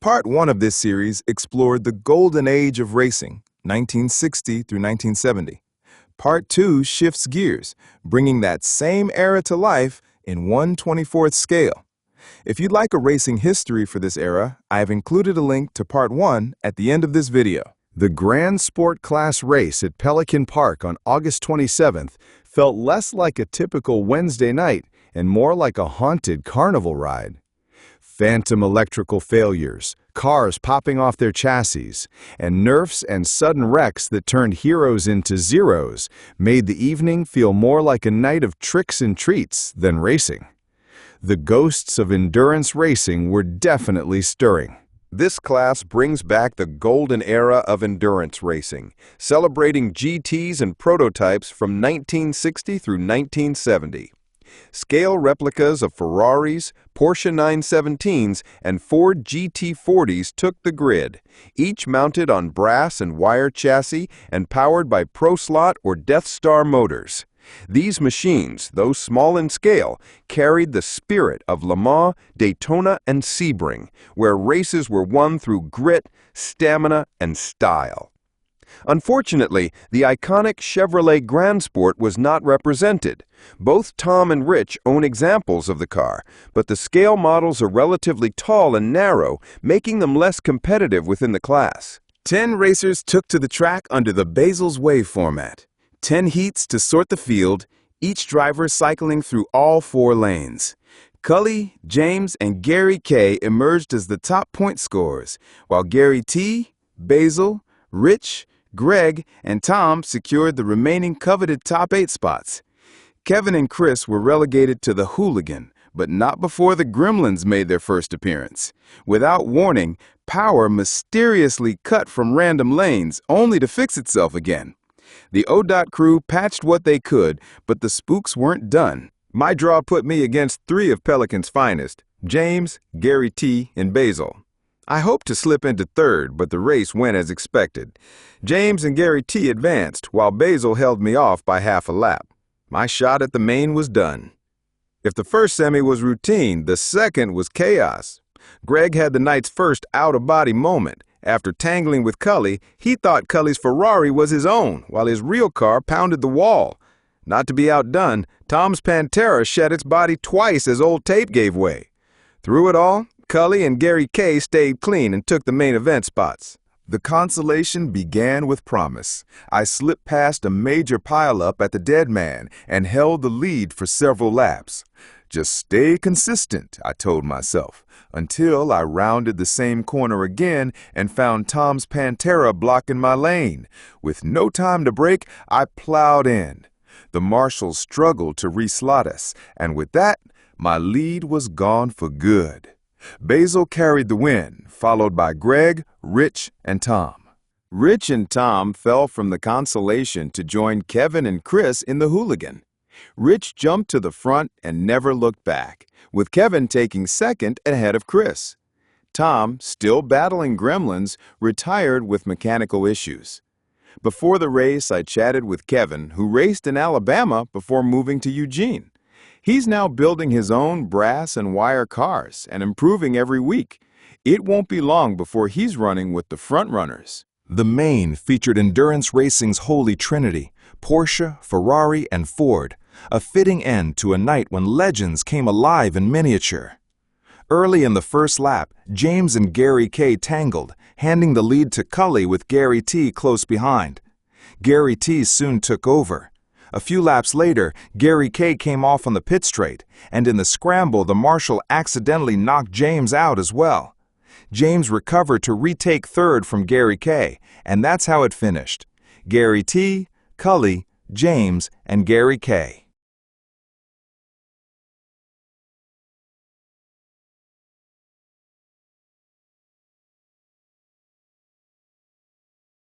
Part 1 of this series explored the golden age of racing, 1960 through 1970. Part 2 shifts gears, bringing that same era to life in 1/24th scale. If you'd like a racing history for this era, I have included a link to Part 1 at the end of this video. The Grand Sport Class race at Pelican Park on August 27th felt less like a typical Wednesday night and more like a haunted carnival ride. Phantom electrical failures, cars popping off their chassis, and nerfs and sudden wrecks that turned heroes into zeros made the evening feel more like a night of tricks and treats than racing. The ghosts of endurance racing were definitely stirring. This class brings back the golden era of endurance racing, celebrating GTs and prototypes from 1960 through 1970. Scale replicas of Ferraris, Porsche 917s, and Ford GT40s took the grid, each mounted on brass and wire chassis and powered by ProSlot or Deathstar motors. These machines, though small in scale, carried the spirit of Le Mans, Daytona, and Sebring, where races were won through grit, stamina, and style. Unfortunately, the iconic Chevrolet Grand Sport was not represented. Both Tom and Rich own examples of the car, but the scale models are relatively tall and narrow, making them less competitive within the class. 10 racers took to the track under the Basil's Wave format. 10 heats to sort the field, each driver cycling through all 4 lanes. Cully, James, and Gary K emerged as the top point scorers, while Gary T, Basil, Rich, Greg, and Tom secured the remaining coveted top 8 spots. Kevin and Chris were relegated to the Hooligan, but not before the Gremlins made their first appearance. Without warning, power mysteriously cut from random lanes, only to fix itself again. The ODOT crew patched what they could, but the spooks weren't done. My draw put me against 3 of Pelican's finest, James, Gary T, and Basil. I hoped to slip into 3rd, but the race went as expected. James and Gary T advanced, while Basil held me off by half a lap. My shot at the main was done. If the first semi was routine, the second was chaos. Greg had the night's first out-of-body moment. After tangling with Cully, he thought Cully's Ferrari was his own, while his real car pounded the wall. Not to be outdone, Tom's Panteras shed its body twice as old tape gave way. Through it all, Cully and Gary K stayed clean and took the main event spots. The consolation began with promise. I slipped past a major pileup at the Dead Man and held the lead for several laps. Just stay consistent, I told myself, until I rounded the same corner again and found Tom's Pantera blocking my lane. With no time to brake, I plowed in. The marshals struggled to reslot us, and with that, my lead was gone for good. Basil carried the win, followed by Greg, Rich, and Tom. Rich and Tom fell from the consolation to join Kevin and Chris in the Hooligan. Rich jumped to the front and never looked back, with Kevin taking 2nd ahead of Chris. Tom, still battling gremlins, retired with mechanical issues. Before the race, I chatted with Kevin, who raced in Alabama before moving to Eugene. He's now building his own brass and wire cars and improving every week. It won't be long before he's running with the frontrunners. The main featured endurance racing's holy trinity, Porsche, Ferrari, and Ford, a fitting end to a night when legends came alive in miniature. Early in the first lap, James and Gary K tangled, handing the lead to Cully with Gary T close behind. Gary T soon took over. A few laps later, Gary K came off on the pit straight, and in the scramble, the marshal accidentally knocked James out as well. James recovered to retake 3rd from Gary K, and that's how it finished. Gary T, Cully, James, and Gary K.